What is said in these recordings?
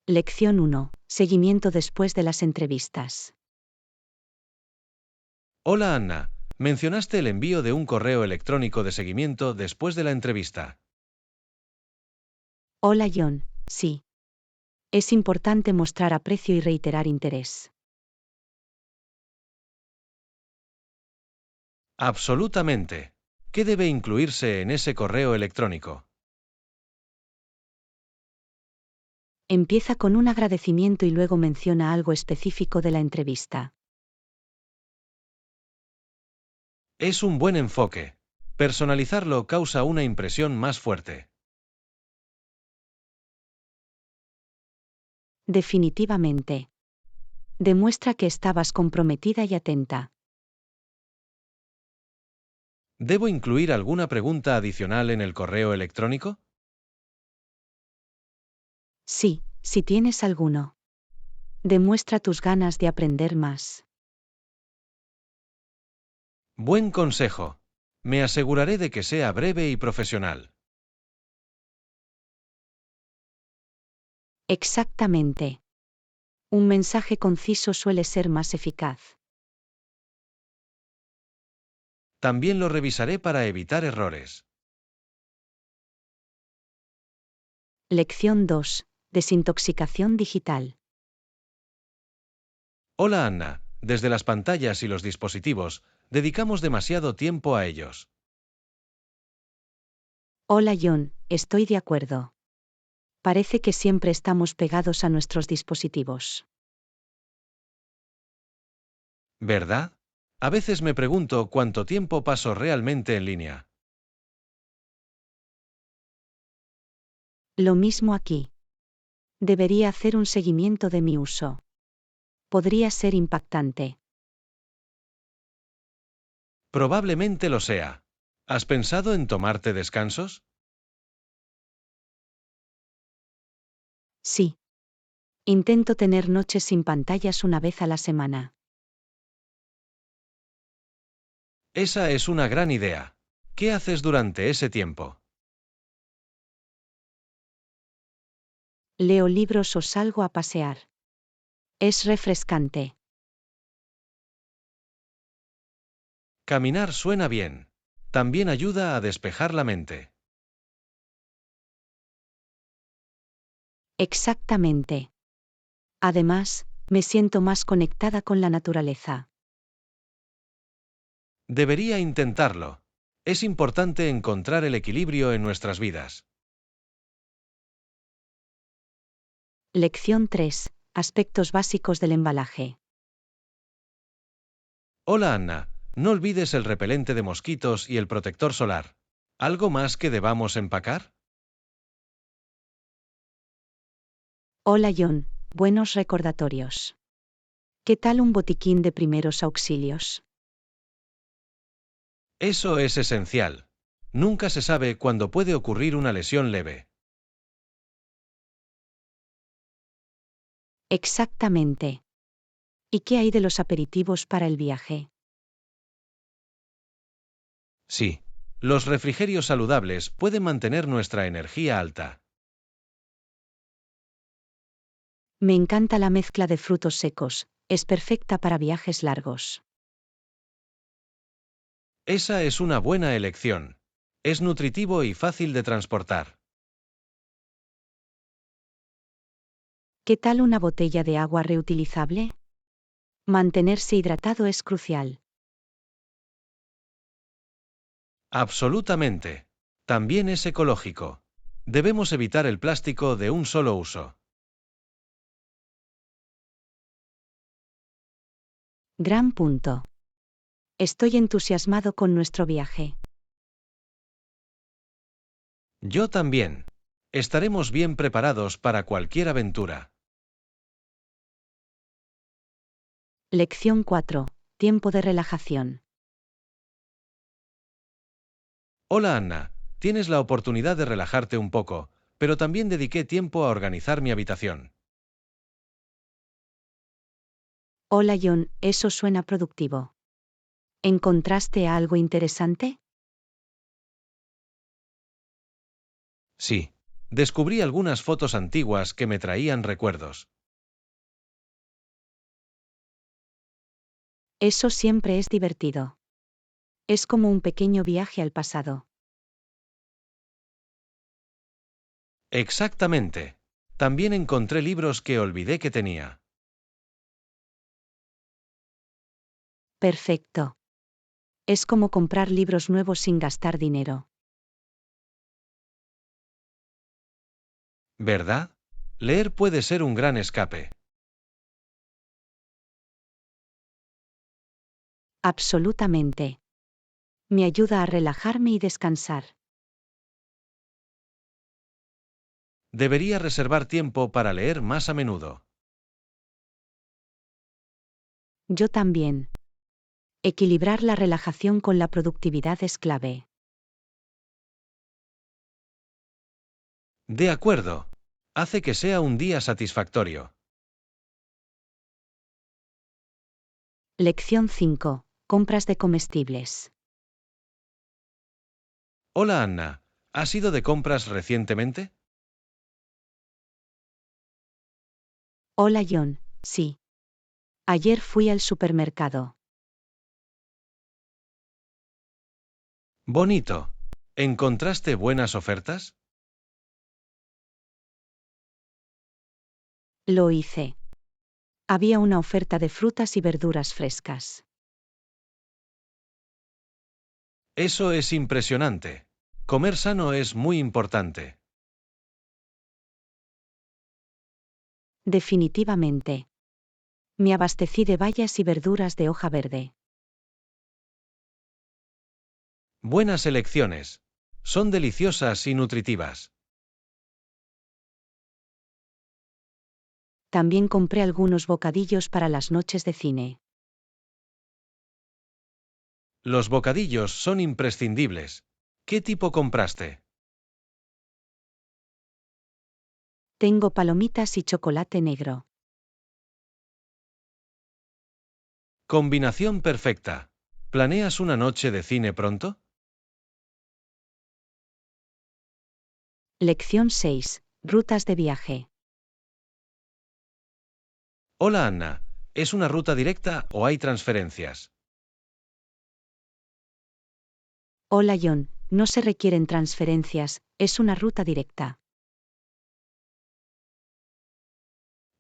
Lección 1. Seguimiento después de las entrevistas. Hola Anna, mencionaste el envío de un correo electrónico de seguimiento después de la entrevista. Hola John, sí. Es importante mostrar aprecio y reiterar interés. Absolutamente. ¿Qué debe incluirse en ese correo electrónico? Empieza con un agradecimiento y luego menciona algo específico de la entrevista. Es un buen enfoque. Personalizarlo causa una impresión más fuerte. Definitivamente. Demuestra que estabas comprometida y atenta. ¿Debo incluir alguna pregunta adicional en el correo electrónico? Sí, si tienes alguno. Demuestra tus ganas de aprender más. Buen consejo. Me aseguraré de que sea breve y profesional. Exactamente. Un mensaje conciso suele ser más eficaz. También lo revisaré para evitar errores. Lección 2. Desintoxicación digital. Hola Anna, desde las pantallas y los dispositivos, dedicamos demasiado tiempo a ellos. Hola John, estoy de acuerdo. Parece que siempre estamos pegados a nuestros dispositivos. ¿Verdad? A veces me pregunto cuánto tiempo paso realmente en línea. Lo mismo aquí. Debería hacer un seguimiento de mi uso. Podría ser impactante. Probablemente lo sea. ¿Has pensado en tomarte descansos? Sí. Intento tener noches sin pantallas una vez a la semana. Esa es una gran idea. ¿Qué haces durante ese tiempo? Leo libros o salgo a pasear. Es refrescante. Caminar suena bien. También ayuda a despejar la mente. Exactamente. Además, me siento más conectada con la naturaleza. Debería intentarlo. Es importante encontrar el equilibrio en nuestras vidas. Lección 3. Aspectos básicos del embalaje. Hola Anna, no olvides el repelente de mosquitos y el protector solar. ¿Algo más que debamos empacar? Hola John, buenos recordatorios. ¿Qué tal un botiquín de primeros auxilios? Eso es esencial. Nunca se sabe cuándo puede ocurrir una lesión leve. Exactamente. ¿Y qué hay de los aperitivos para el viaje? Sí. Los refrigerios saludables pueden mantener nuestra energía alta. Me encanta la mezcla de frutos secos, es perfecta para viajes largos. Esa es una buena elección. Es nutritivo y fácil de transportar. ¿Qué tal una botella de agua reutilizable? Mantenerse hidratado es crucial. Absolutamente. También es ecológico. Debemos evitar el plástico de un solo uso. Gran punto. Estoy entusiasmado con nuestro viaje. Yo también. Estaremos bien preparados para cualquier aventura. Lección 4. Tiempo de relajación. Hola Anna, tienes la oportunidad de relajarte un poco, pero también dediqué tiempo a organizar mi habitación. Hola John, eso suena productivo. ¿Encontraste algo interesante? Sí. Descubrí algunas fotos antiguas que me traían recuerdos. Eso siempre es divertido. Es como un pequeño viaje al pasado. Exactamente. También encontré libros que olvidé que tenía. Perfecto. Es como comprar libros nuevos sin gastar dinero. ¿Verdad? Leer puede ser un gran escape. Absolutamente. Me ayuda a relajarme y descansar. Debería reservar tiempo para leer más a menudo. Yo también. Equilibrar la relajación con la productividad es clave. De acuerdo. Hace que sea un día satisfactorio. Lección 5. Compras de comestibles. Hola Anna, ¿has ido de compras recientemente? Hola John, sí. Ayer fui al supermercado. Bonito. ¿Encontraste buenas ofertas? Lo hice. Había una oferta de frutas y verduras frescas. Eso es impresionante. Comer sano es muy importante. Definitivamente. Me abastecí de bayas y verduras de hoja verde. Buenas elecciones. Son deliciosas y nutritivas. También compré algunos bocadillos para las noches de cine. Los bocadillos son imprescindibles. ¿Qué tipo compraste? Tengo palomitas y chocolate negro. Combinación perfecta. ¿Planeas una noche de cine pronto? Lección 6. Rutas de viaje. Hola Anna, ¿es una ruta directa o hay transferencias? Hola John, no se requieren transferencias, es una ruta directa.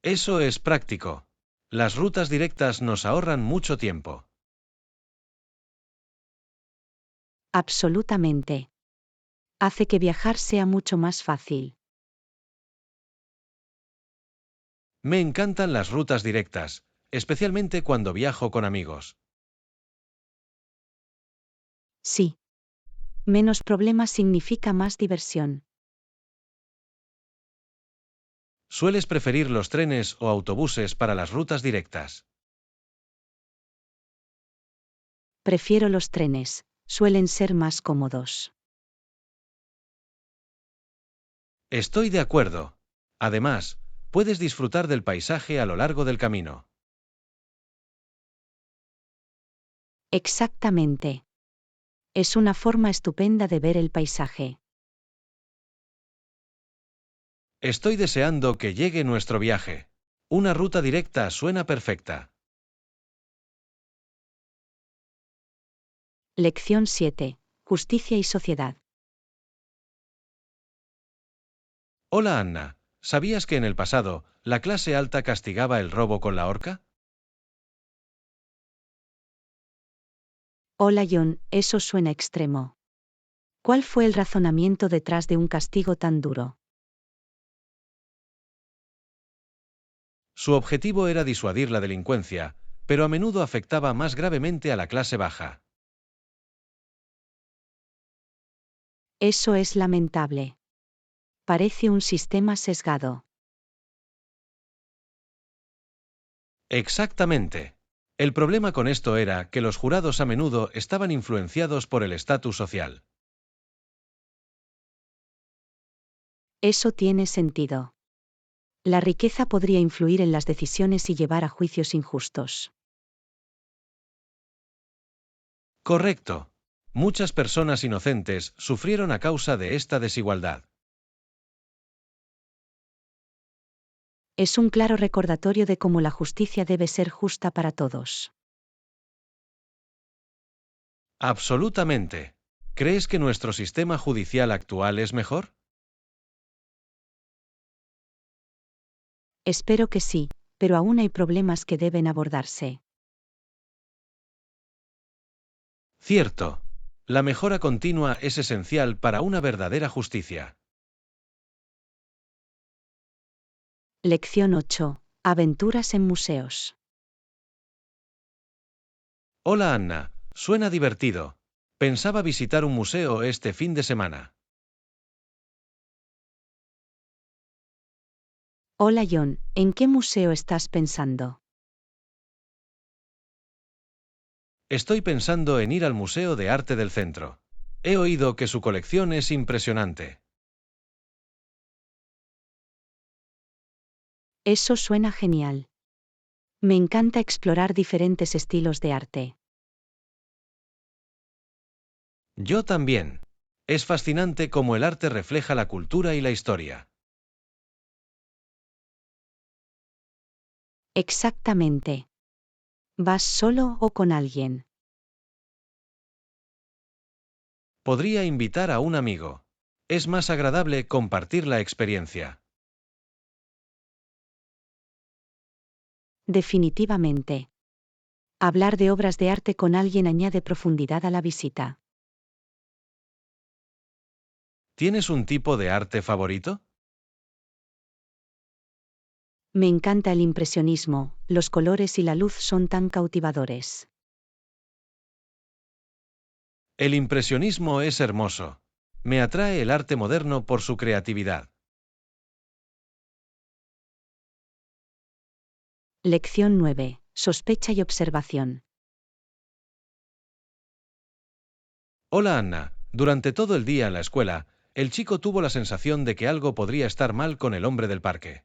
Eso es práctico. Las rutas directas nos ahorran mucho tiempo. Absolutamente. Hace que viajar sea mucho más fácil. Me encantan las rutas directas, especialmente cuando viajo con amigos. Sí. Menos problemas significa más diversión. ¿Sueles preferir los trenes o autobuses para las rutas directas? Prefiero los trenes, suelen ser más cómodos. Estoy de acuerdo. Además, puedes disfrutar del paisaje a lo largo del camino. Exactamente. Es una forma estupenda de ver el paisaje. Estoy deseando que llegue nuestro viaje. Una ruta directa suena perfecta. Lección 7. Justicia y sociedad. Hola Anna, ¿sabías que en el pasado, la clase alta castigaba el robo con la horca? Hola John, eso suena extremo. ¿Cuál fue el razonamiento detrás de un castigo tan duro? Su objetivo era disuadir la delincuencia, pero a menudo afectaba más gravemente a la clase baja. Eso es lamentable. Parece un sistema sesgado. Exactamente. El problema con esto era que los jurados a menudo estaban influenciados por el estatus social. Eso tiene sentido. La riqueza podría influir en las decisiones y llevar a juicios injustos. Correcto. Muchas personas inocentes sufrieron a causa de esta desigualdad. Es un claro recordatorio de cómo la justicia debe ser justa para todos. Absolutamente. ¿Crees que nuestro sistema judicial actual es mejor? Espero que sí, pero aún hay problemas que deben abordarse. Cierto. La mejora continua es esencial para una verdadera justicia. Lección 8. Aventuras en museos. Hola Anna, suena divertido. Pensaba visitar un museo este fin de semana. Hola John, ¿en qué museo estás pensando? Estoy pensando en ir al Museo de Arte del Centro. He oído que su colección es impresionante. Eso suena genial. Me encanta explorar diferentes estilos de arte. Yo también. Es fascinante cómo el arte refleja la cultura y la historia. Exactamente. ¿Vas solo o con alguien? Podría invitar a un amigo. Es más agradable compartir la experiencia. Definitivamente. Hablar de obras de arte con alguien añade profundidad a la visita. ¿Tienes un tipo de arte favorito? Me encanta el impresionismo, los colores y la luz son tan cautivadores. El impresionismo es hermoso. Me atrae el arte moderno por su creatividad. Lección 9. Sospecha y observación. Hola Anna, durante todo el día en la escuela, el chico tuvo la sensación de que algo podría estar mal con el hombre del parque.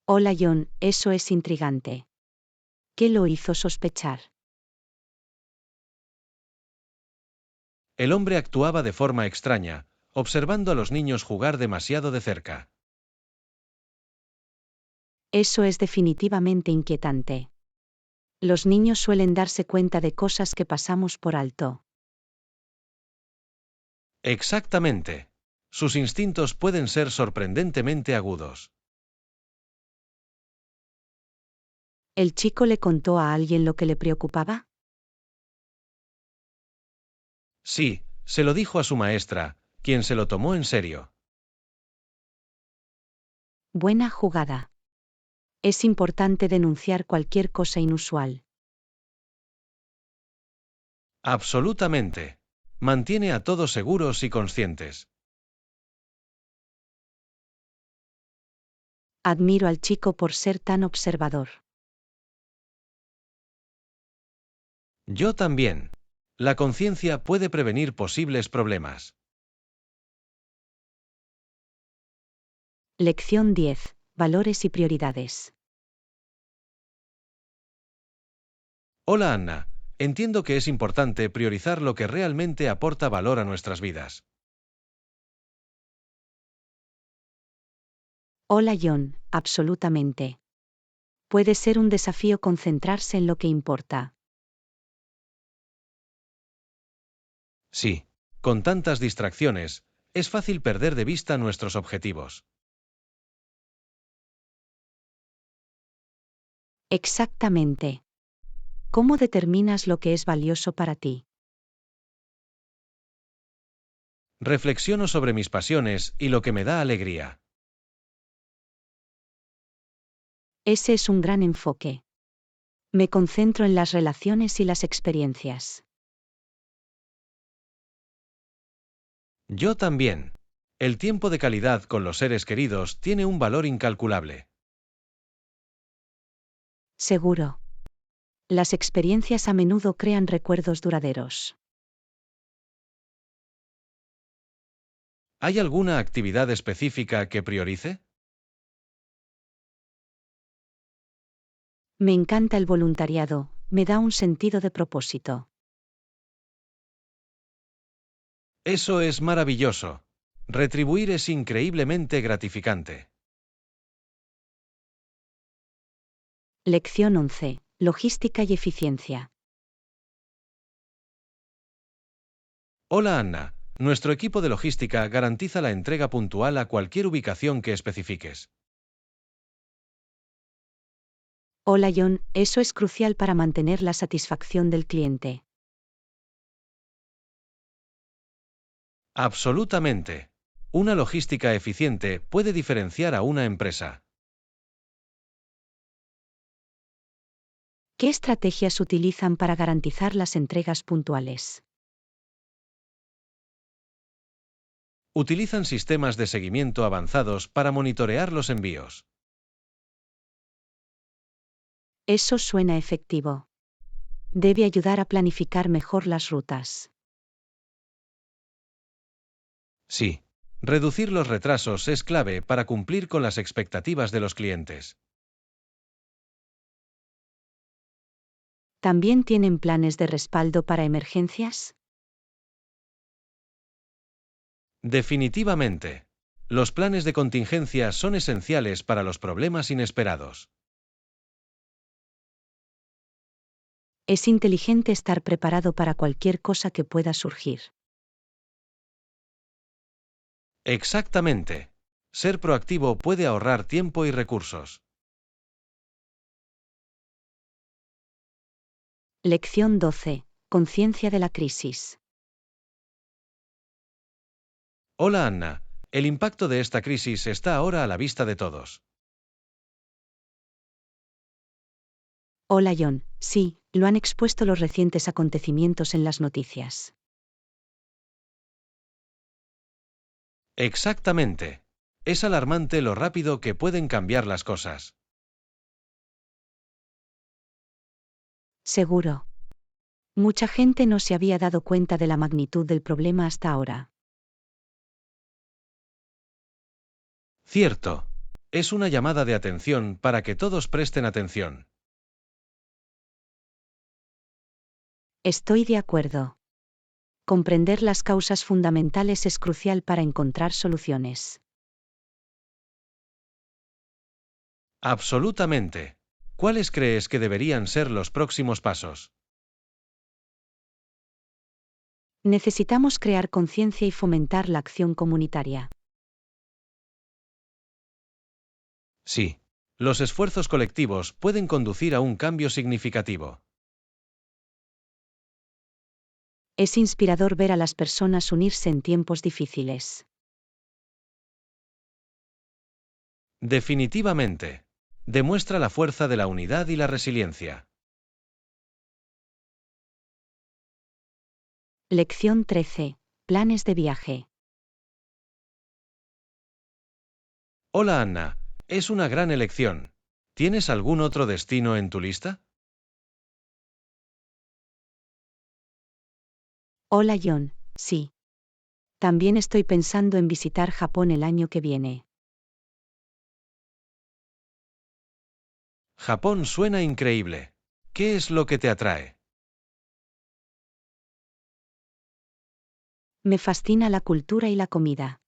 Hola John, eso es intrigante. ¿Qué lo hizo sospechar? El hombre actuaba de forma extraña, observando a los niños jugar demasiado de cerca. Eso es definitivamente inquietante. Los niños suelen darse cuenta de cosas que pasamos por alto. Exactamente. Sus instintos pueden ser sorprendentemente agudos. ¿El chico le contó a alguien lo que le preocupaba? Sí, se lo dijo a su maestra, quien se lo tomó en serio. Buena jugada. Es importante denunciar cualquier cosa inusual. Absolutamente. Mantiene a todos seguros y conscientes. Admiro al chico por ser tan observador. Yo también. La conciencia puede prevenir posibles problemas. Lección 10. Valores y prioridades. Hola Anna, entiendo que es importante priorizar lo que realmente aporta valor a nuestras vidas. Hola John, absolutamente. Puede ser un desafío concentrarse en lo que importa. Sí. Con tantas distracciones, es fácil perder de vista nuestros objetivos. Exactamente. ¿Cómo determinas lo que es valioso para ti? Reflexiono sobre mis pasiones y lo que me da alegría. Ese es un gran enfoque. Me concentro en las relaciones y las experiencias. Yo también. El tiempo de calidad con los seres queridos tiene un valor incalculable. Seguro. Las experiencias a menudo crean recuerdos duraderos. ¿Hay alguna actividad específica que priorice? Me encanta el voluntariado, me da un sentido de propósito. Eso es maravilloso. Retribuir es increíblemente gratificante. Lección 11. Logística y eficiencia. Hola Anna, nuestro equipo de logística garantiza la entrega puntual a cualquier ubicación que especifiques. Hola John, eso es crucial para mantener la satisfacción del cliente. Absolutamente. Una logística eficiente puede diferenciar a una empresa. ¿Qué estrategias utilizan para garantizar las entregas puntuales? Utilizan sistemas de seguimiento avanzados para monitorear los envíos. Eso suena efectivo. Debe ayudar a planificar mejor las rutas. Sí. Reducir los retrasos es clave para cumplir con las expectativas de los clientes. ¿También tienen planes de respaldo para emergencias? Definitivamente. Los planes de contingencia son esenciales para los problemas inesperados. Es inteligente estar preparado para cualquier cosa que pueda surgir. Exactamente. Ser proactivo puede ahorrar tiempo y recursos. Lección 12. Conciencia de la crisis. Hola Anna, el impacto de esta crisis está ahora a la vista de todos. Hola John, sí, lo han expuesto los recientes acontecimientos en las noticias. Exactamente. Es alarmante lo rápido que pueden cambiar las cosas. Seguro. Mucha gente no se había dado cuenta de la magnitud del problema hasta ahora. Cierto. Es una llamada de atención para que todos presten atención. Estoy de acuerdo. Comprender las causas fundamentales es crucial para encontrar soluciones. Absolutamente. ¿Cuáles crees que deberían ser los próximos pasos? Necesitamos crear conciencia y fomentar la acción comunitaria. Sí. Los esfuerzos colectivos pueden conducir a un cambio significativo. Es inspirador ver a las personas unirse en tiempos difíciles. Definitivamente. Demuestra la fuerza de la unidad y la resiliencia. Lección 13. Planes de viaje. Hola Anna, es una gran elección. ¿Tienes algún otro destino en tu lista? Hola John, sí. También estoy pensando en visitar Japón el año que viene. Japón suena increíble. ¿Qué es lo que te atrae? Me fascina la cultura y la comida.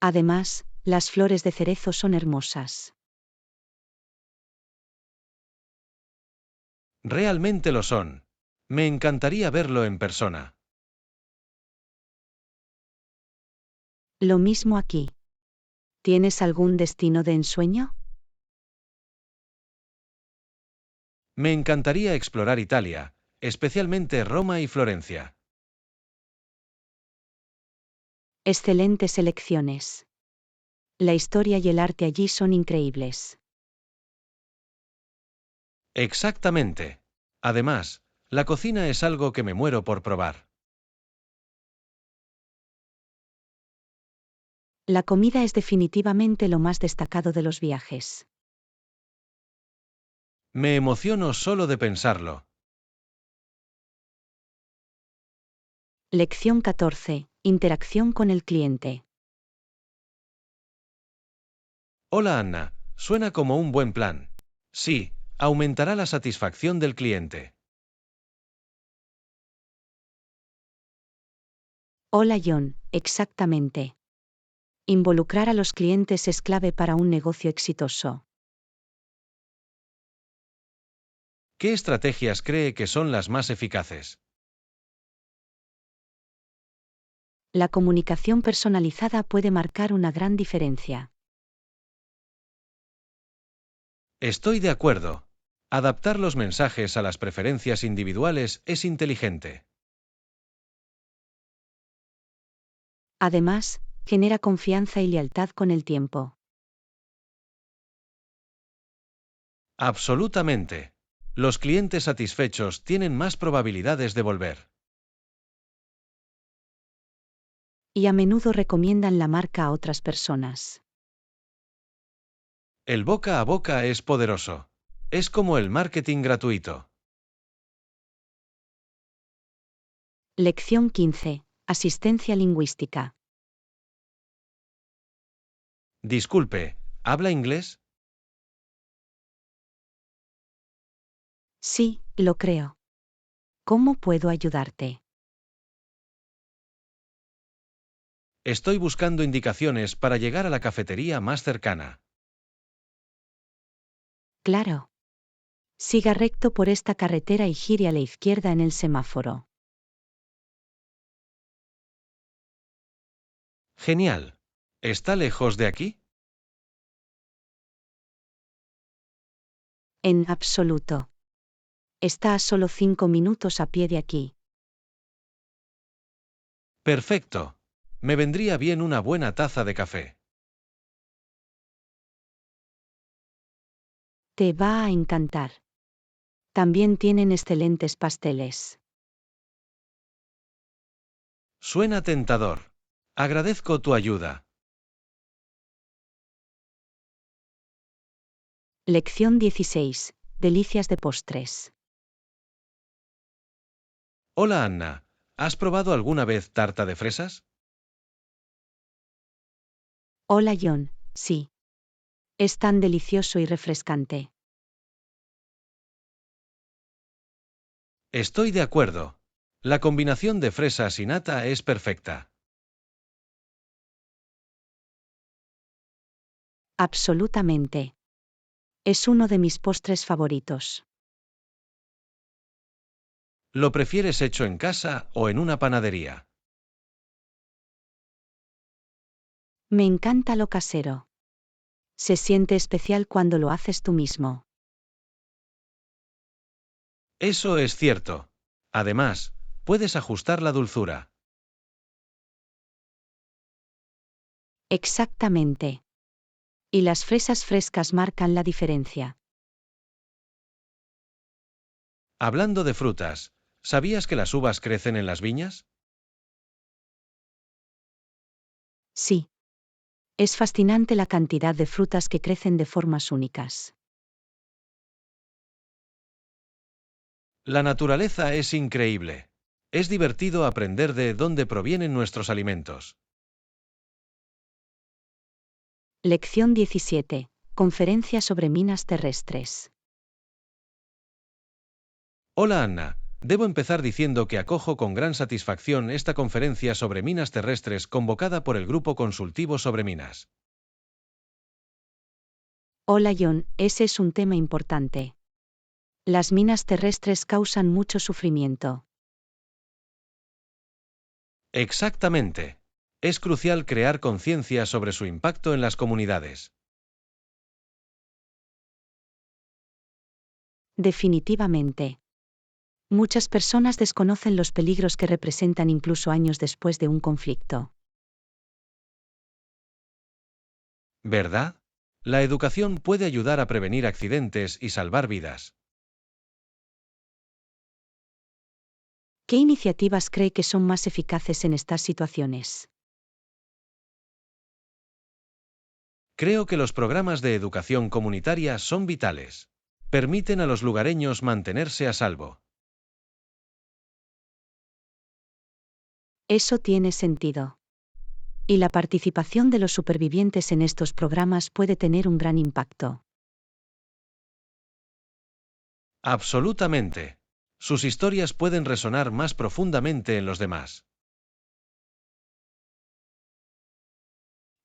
Además, las flores de cerezo son hermosas. Realmente lo son. Me encantaría verlo en persona. Lo mismo aquí. ¿Tienes algún destino de ensueño? Me encantaría explorar Italia, especialmente Roma y Florencia. Excelentes elecciones. La historia y el arte allí son increíbles. Exactamente. Además, la cocina es algo que me muero por probar. La comida es definitivamente lo más destacado de los viajes. Me emociono solo de pensarlo. Lección 14. Interacción con el cliente. Hola Anna, suena como un buen plan. Sí, aumentará la satisfacción del cliente. Hola John, exactamente. Involucrar a los clientes es clave para un negocio exitoso. ¿Qué estrategias cree que son las más eficaces? La comunicación personalizada puede marcar una gran diferencia. Estoy de acuerdo. Adaptar los mensajes a las preferencias individuales es inteligente. Además, genera confianza y lealtad con el tiempo. Absolutamente. Los clientes satisfechos tienen más probabilidades de volver. Y a menudo recomiendan la marca a otras personas. El boca a boca es poderoso. Es como el marketing gratuito. Lección 15. Asistencia lingüística. Disculpe, ¿habla inglés? Sí, lo creo. ¿Cómo puedo ayudarte? Estoy buscando indicaciones para llegar a la cafetería más cercana. Claro. Siga recto por esta carretera y gire a la izquierda en el semáforo. Genial. ¿Está lejos de aquí? En absoluto. Está a solo 5 minutos a pie de aquí. Perfecto. Me vendría bien una buena taza de café. Te va a encantar. También tienen excelentes pasteles. Suena tentador. Agradezco tu ayuda. Lección 16. Delicias de postres. Hola Anna, ¿has probado alguna vez tarta de fresas? Hola John, sí. Es tan delicioso y refrescante. Estoy de acuerdo. La combinación de fresas y nata es perfecta. Absolutamente. Es uno de mis postres favoritos. ¿Lo prefieres hecho en casa o en una panadería? Me encanta lo casero. Se siente especial cuando lo haces tú mismo. Eso es cierto. Además, puedes ajustar la dulzura. Exactamente. Y las fresas frescas marcan la diferencia. Hablando de frutas, ¿sabías que las uvas crecen en las viñas? Sí. Es fascinante la cantidad de frutas que crecen de formas únicas. La naturaleza es increíble. Es divertido aprender de dónde provienen nuestros alimentos. Lección 17. Conferencia sobre minas terrestres. Hola Anna, debo empezar diciendo que acojo con gran satisfacción esta conferencia sobre minas terrestres convocada por el Grupo Consultivo sobre Minas. Hola John, ese es un tema importante. Las minas terrestres causan mucho sufrimiento. Exactamente. Es crucial crear conciencia sobre su impacto en las comunidades. Definitivamente. Muchas personas desconocen los peligros que representan incluso años después de un conflicto. ¿Verdad? La educación puede ayudar a prevenir accidentes y salvar vidas. ¿Qué iniciativas cree que son más eficaces en estas situaciones? Creo que los programas de educación comunitaria son vitales. Permiten a los lugareños mantenerse a salvo. Eso tiene sentido. Y la participación de los supervivientes en estos programas puede tener un gran impacto. Absolutamente. Sus historias pueden resonar más profundamente en los demás.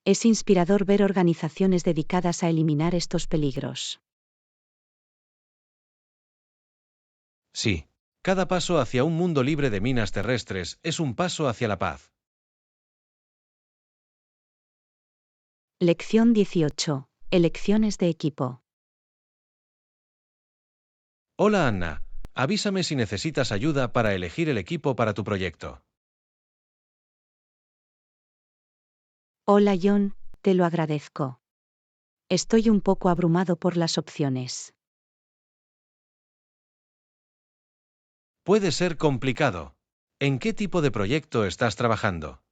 Es inspirador ver organizaciones dedicadas a eliminar estos peligros. Sí. Cada paso hacia un mundo libre de minas terrestres es un paso hacia la paz. Lección 18. Elecciones de equipo. Hola Anna, avísame si necesitas ayuda para elegir el equipo para tu proyecto. Hola John, te lo agradezco. Estoy un poco abrumado por las opciones. Puede ser complicado. ¿En qué tipo de proyecto estás trabajando?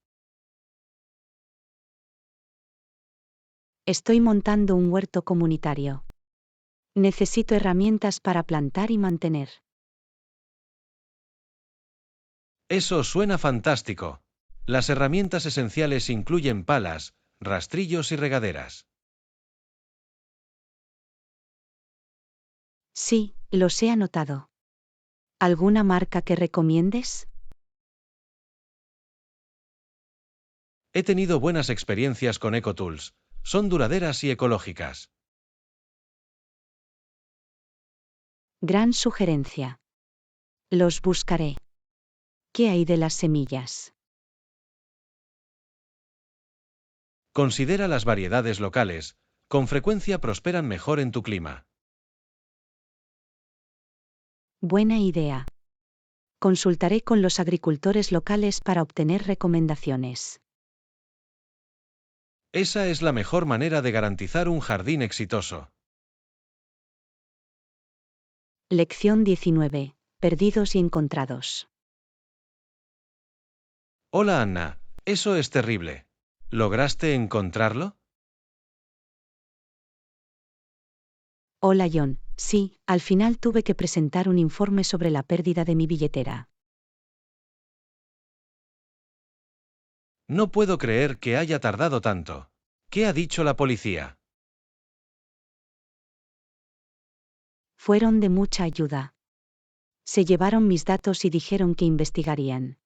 Estoy montando un huerto comunitario. Necesito herramientas para plantar y mantener. Eso suena fantástico. Las herramientas esenciales incluyen palas, rastrillos y regaderas. Sí, los he anotado. ¿Alguna marca que recomiendes? He tenido buenas experiencias con EcoTools. Son duraderas y ecológicas. Gran sugerencia. Los buscaré. ¿Qué hay de las semillas? Considera las variedades locales. Con frecuencia prosperan mejor en tu clima. Buena idea. Consultaré con los agricultores locales para obtener recomendaciones. Esa es la mejor manera de garantizar un jardín exitoso. Lección 19. Perdidos y encontrados. Hola Anna, eso es terrible. ¿Lograste encontrarlo? Hola John, sí, al final tuve que presentar un informe sobre la pérdida de mi billetera. No puedo creer que haya tardado tanto. ¿Qué ha dicho la policía? Fueron de mucha ayuda. Se llevaron mis datos y dijeron que investigarían.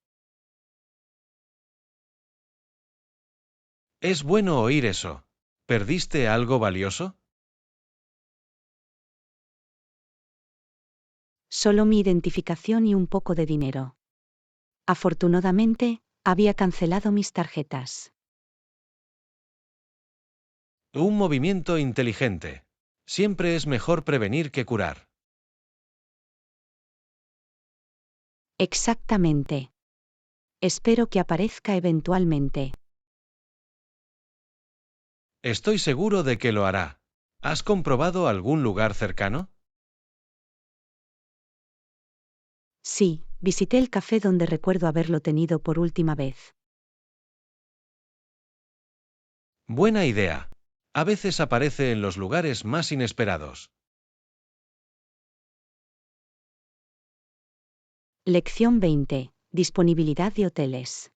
Es bueno oír eso. ¿Perdiste algo valioso? Solo mi identificación y un poco de dinero. Afortunadamente, había cancelado mis tarjetas. Un movimiento inteligente. Siempre es mejor prevenir que curar. Exactamente. Espero que aparezca eventualmente. Estoy seguro de que lo hará. ¿Has comprobado algún lugar cercano? Sí, visité el café donde recuerdo haberlo tenido por última vez. Buena idea. A veces aparece en los lugares más inesperados. Lección 20. Disponibilidad de hoteles.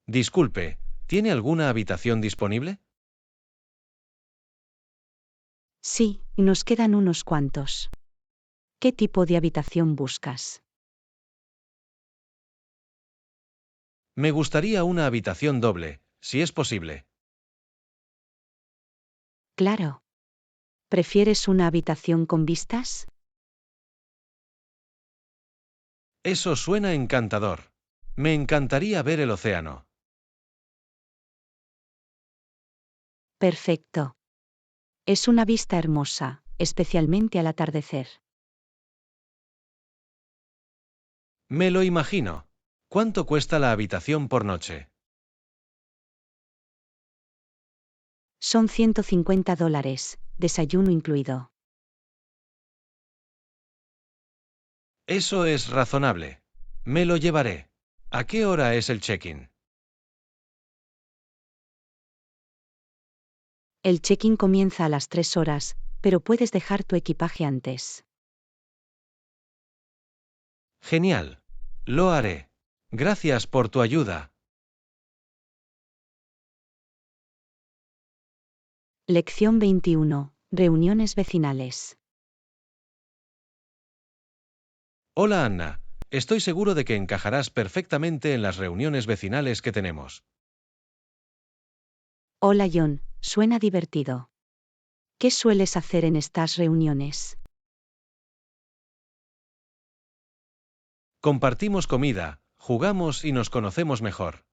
Disculpe, ¿tiene alguna habitación disponible? Sí, nos quedan unos cuantos. ¿Qué tipo de habitación buscas? Me gustaría una habitación doble, si es posible. Claro. ¿Prefieres una habitación con vistas? Eso suena encantador. Me encantaría ver el océano. Perfecto. Es una vista hermosa, especialmente al atardecer. Me lo imagino. ¿Cuánto cuesta la habitación por noche? Son $150, desayuno incluido. Eso es razonable. Me lo llevaré. ¿A qué hora es el check-in? El check-in comienza a las 3 horas, pero puedes dejar tu equipaje antes. Genial. Lo haré. Gracias por tu ayuda. Lección 21. Reuniones vecinales. Hola Anna. Estoy seguro de que encajarás perfectamente en las reuniones vecinales que tenemos. Hola John, suena divertido. ¿Qué sueles hacer en estas reuniones? Compartimos comida, jugamos y nos conocemos mejor.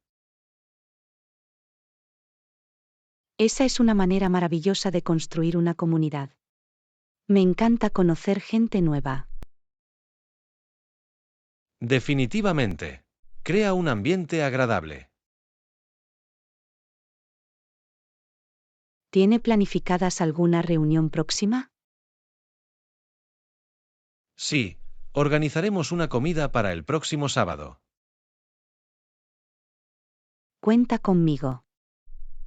Esa es una manera maravillosa de construir una comunidad. Me encanta conocer gente nueva. Definitivamente. Crea un ambiente agradable. ¿Tiene planificadas alguna reunión próxima? Sí, organizaremos una comida para el próximo sábado. Cuenta conmigo.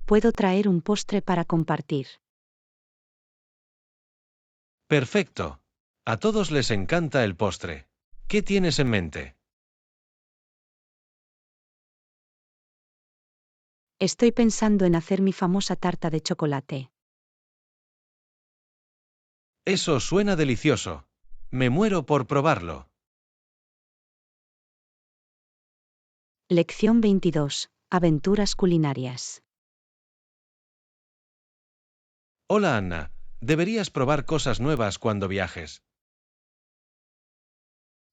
Puedo traer un postre para compartir. Perfecto. A todos les encanta el postre. ¿Qué tienes en mente? Estoy pensando en hacer mi famosa tarta de chocolate. Eso suena delicioso. Me muero por probarlo. Lección 22. Aventuras culinarias. Hola Anna, deberías probar cosas nuevas cuando viajes.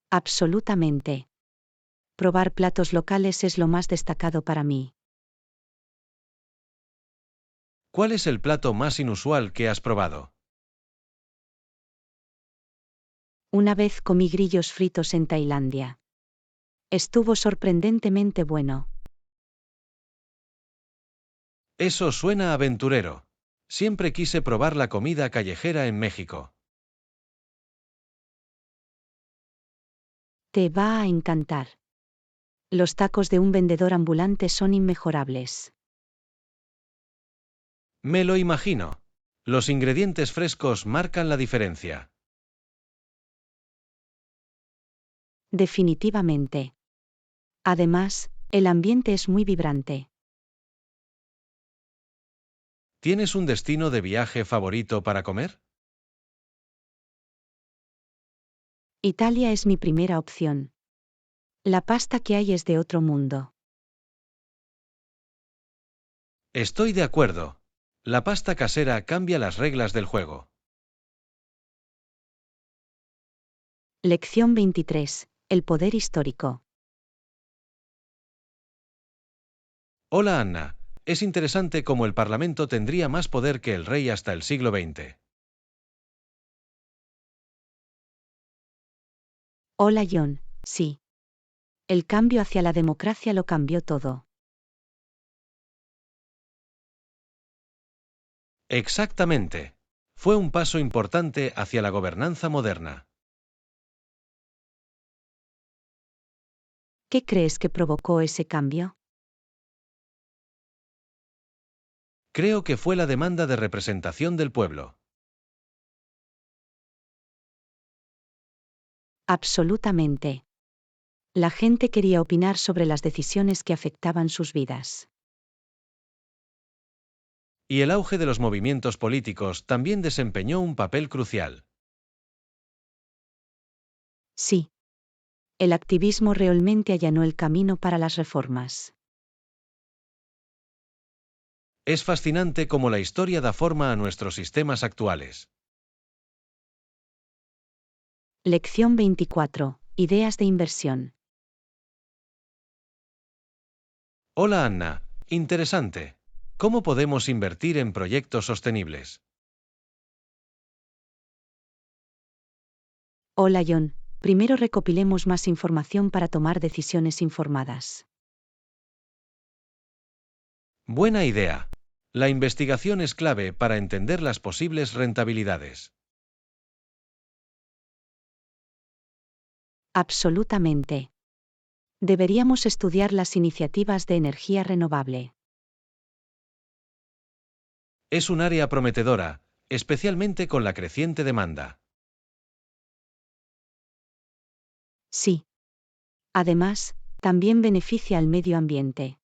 Absolutamente. Probar platos locales es lo más destacado para mí. ¿Cuál es el plato más inusual que has probado? Una vez comí grillos fritos en Tailandia. Estuvo sorprendentemente bueno. Eso suena aventurero. Siempre quise probar la comida callejera en México. Te va a encantar. Los tacos de un vendedor ambulante son inmejorables. Me lo imagino. Los ingredientes frescos marcan la diferencia. Definitivamente. Además, el ambiente es muy vibrante. ¿Tienes un destino de viaje favorito para comer? Italia es mi primera opción. La pasta que hay es de otro mundo. Estoy de acuerdo. La pasta casera cambia las reglas del juego. Lección 23. El poder histórico. Hola Anna, es interesante cómo el Parlamento tendría más poder que el rey hasta el siglo XX. Hola John, sí. El cambio hacia la democracia lo cambió todo. Exactamente. Fue un paso importante hacia la gobernanza moderna. ¿Qué crees que provocó ese cambio? Creo que fue la demanda de representación del pueblo. Absolutamente. La gente quería opinar sobre las decisiones que afectaban sus vidas. Y el auge de los movimientos políticos también desempeñó un papel crucial. Sí. El activismo realmente allanó el camino para las reformas. Es fascinante cómo la historia da forma a nuestros sistemas actuales. Lección 24. Ideas de inversión. Hola Anna, interesante. ¿Cómo podemos invertir en proyectos sostenibles? Hola John, primero recopilemos más información para tomar decisiones informadas. Buena idea. La investigación es clave para entender las posibles rentabilidades. Absolutamente. Deberíamos estudiar las iniciativas de energía renovable. Es un área prometedora, especialmente con la creciente demanda. Sí. Además, también beneficia al medio ambiente.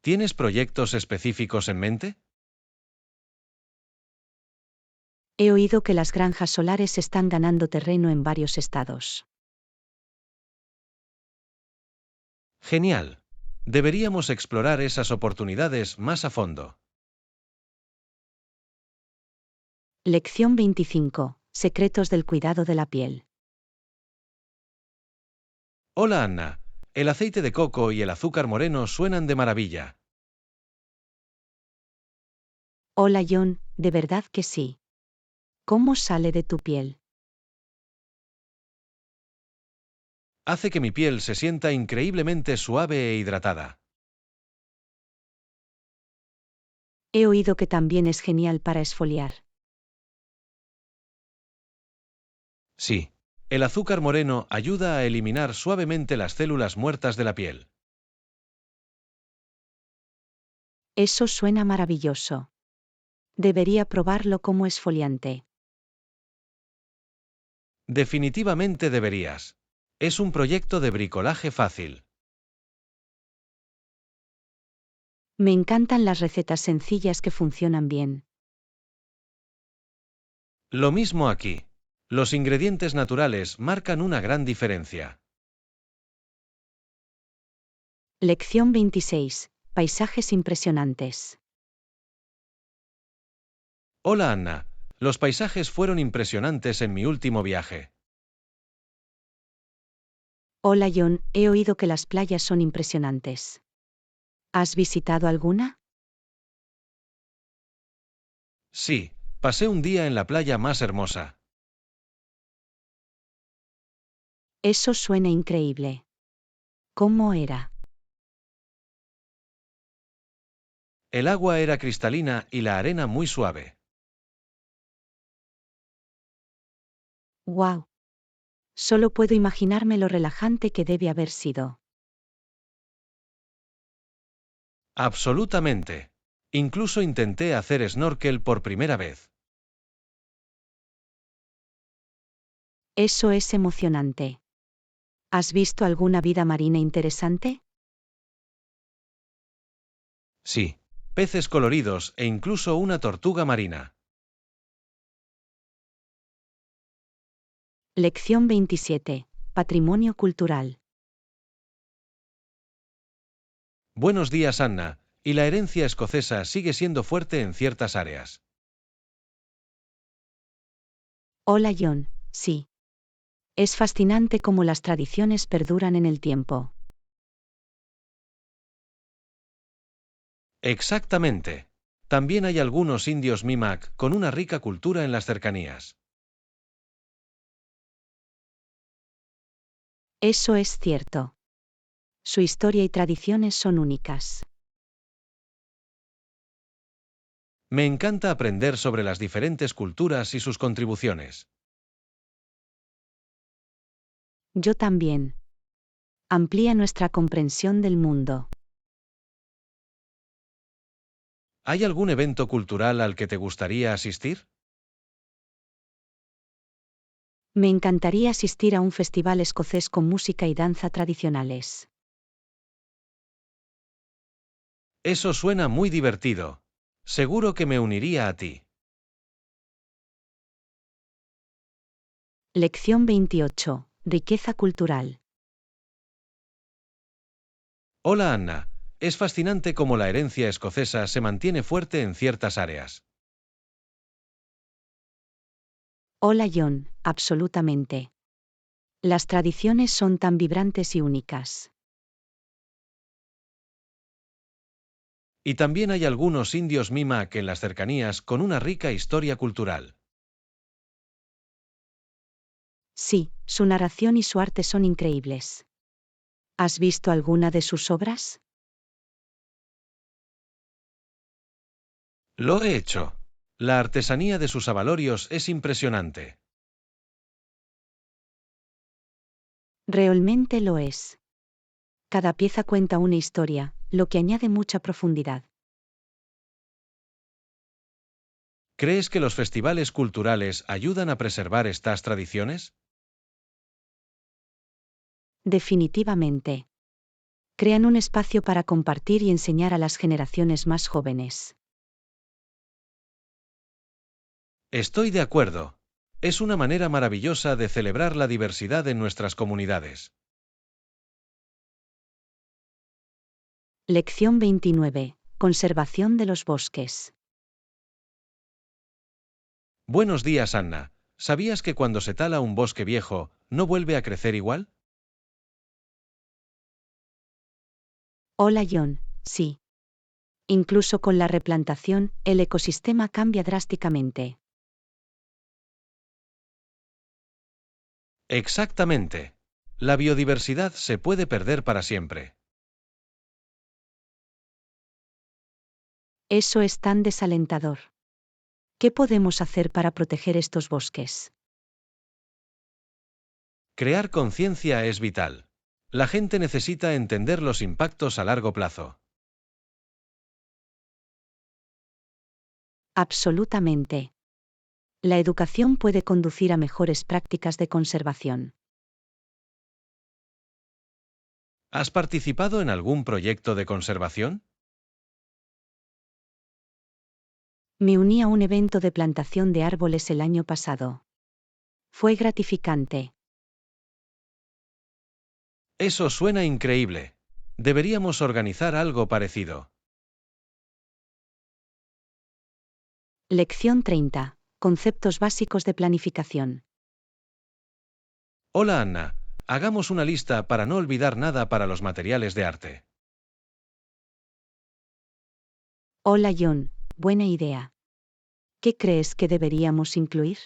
¿Tienes proyectos específicos en mente? He oído que las granjas solares están ganando terreno en varios estados. Genial. Deberíamos explorar esas oportunidades más a fondo. Lección 25. Secretos del cuidado de la piel. Hola Anna, el aceite de coco y el azúcar moreno suenan de maravilla. Hola John, de verdad que sí. ¿Cómo sale de tu piel? Hace que mi piel se sienta increíblemente suave e hidratada. He oído que también es genial para esfoliar. Sí. El azúcar moreno ayuda a eliminar suavemente las células muertas de la piel. Eso suena maravilloso. Debería probarlo como esfoliante. Definitivamente deberías. Es un proyecto de bricolaje fácil. Me encantan las recetas sencillas que funcionan bien. Lo mismo aquí. Los ingredientes naturales marcan una gran diferencia. Lección 26. Paisajes impresionantes. Hola Anna, los paisajes fueron impresionantes en mi último viaje. Hola John, he oído que las playas son impresionantes. ¿Has visitado alguna? Sí, pasé un día en la playa más hermosa. Eso suena increíble. ¿Cómo era? El agua era cristalina y la arena muy suave. ¡Wow! Solo puedo imaginarme lo relajante que debe haber sido. Absolutamente. Incluso intenté hacer snorkel por primera vez. Eso es emocionante. ¿Has visto alguna vida marina interesante? Sí. Peces coloridos e incluso una tortuga marina. Lección 27. Patrimonio cultural. Buenos días Anna, y la herencia escocesa sigue siendo fuerte en ciertas áreas. Hola John, sí. Es fascinante cómo las tradiciones perduran en el tiempo. Exactamente. También hay algunos indios Mimak con una rica cultura en las cercanías. Eso es cierto. Su historia y tradiciones son únicas. Me encanta aprender sobre las diferentes culturas y sus contribuciones. Yo también. Amplía nuestra comprensión del mundo. ¿Hay algún evento cultural al que te gustaría asistir? Me encantaría asistir a un festival escocés con música y danza tradicionales. Eso suena muy divertido. Seguro que me uniría a ti. Lección 28. Riqueza cultural. Hola Anna, es fascinante cómo la herencia escocesa se mantiene fuerte en ciertas áreas. Hola John, absolutamente. Las tradiciones son tan vibrantes y únicas. Y también hay algunos indios Mimak en las cercanías con una rica historia cultural. Sí, su narración y su arte son increíbles. ¿Has visto alguna de sus obras? Lo he hecho. La artesanía de sus abalorios es impresionante. Realmente lo es. Cada pieza cuenta una historia, lo que añade mucha profundidad. ¿Crees que los festivales culturales ayudan a preservar estas tradiciones? Definitivamente. Crean un espacio para compartir y enseñar a las generaciones más jóvenes. Estoy de acuerdo. Es una manera maravillosa de celebrar la diversidad en nuestras comunidades. Lección 29. Conservación de los bosques. Buenos días, Anna. ¿Sabías que cuando se tala un bosque viejo, no vuelve a crecer igual? Hola John, sí. Incluso con la replantación, el ecosistema cambia drásticamente. Exactamente. La biodiversidad se puede perder para siempre. Eso es tan desalentador. ¿Qué podemos hacer para proteger estos bosques? Crear conciencia es vital. La gente necesita entender los impactos a largo plazo. Absolutamente. La educación puede conducir a mejores prácticas de conservación. ¿Has participado en algún proyecto de conservación? Me uní a un evento de plantación de árboles el año pasado. Fue gratificante. Eso suena increíble. Deberíamos organizar algo parecido. Lección 30. Conceptos básicos de planificación. Hola Anna, hagamos una lista para no olvidar nada para los materiales de arte. Hola John, buena idea. ¿Qué crees que deberíamos incluir?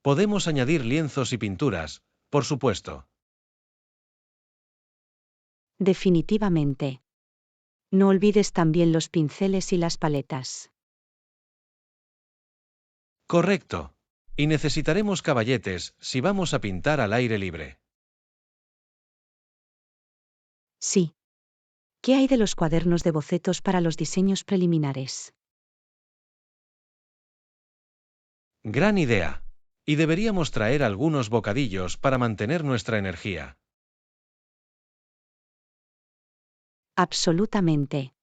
Podemos añadir lienzos y pinturas, por supuesto. Definitivamente. No olvides también los pinceles y las paletas. Correcto. Y necesitaremos caballetes si vamos a pintar al aire libre. Sí. ¿Qué hay de los cuadernos de bocetos para los diseños preliminares? Gran idea. Y deberíamos traer algunos bocadillos para mantener nuestra energía. Absolutamente.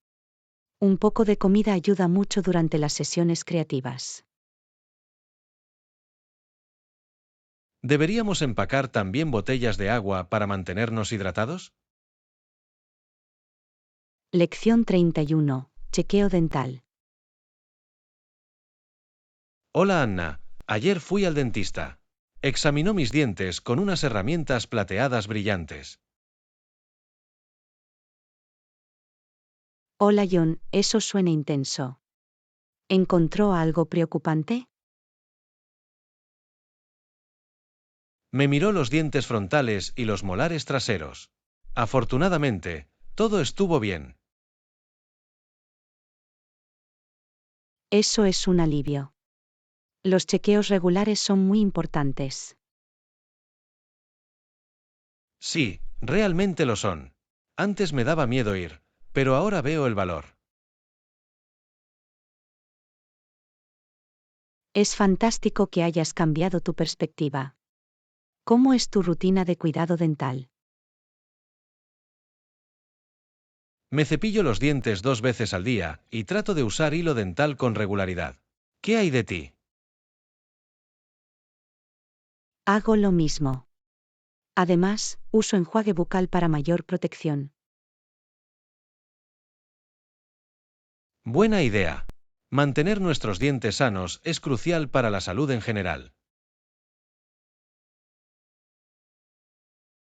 Un poco de comida ayuda mucho durante las sesiones creativas. ¿Deberíamos empacar también botellas de agua para mantenernos hidratados? Lección 31. Chequeo dental. Hola Anna, ayer fui al dentista. Examinó mis dientes con unas herramientas plateadas brillantes. Hola John, eso suena intenso. ¿Encontró algo preocupante? Me miró los dientes frontales y los molares traseros. Afortunadamente, todo estuvo bien. Eso es un alivio. Los chequeos regulares son muy importantes. Sí, realmente lo son. Antes me daba miedo ir, pero ahora veo el valor. Es fantástico que hayas cambiado tu perspectiva. ¿Cómo es tu rutina de cuidado dental? Me cepillo los dientes 2 veces al día y trato de usar hilo dental con regularidad. ¿Qué hay de ti? Hago lo mismo. Además, uso enjuague bucal para mayor protección. Buena idea. Mantener nuestros dientes sanos es crucial para la salud en general.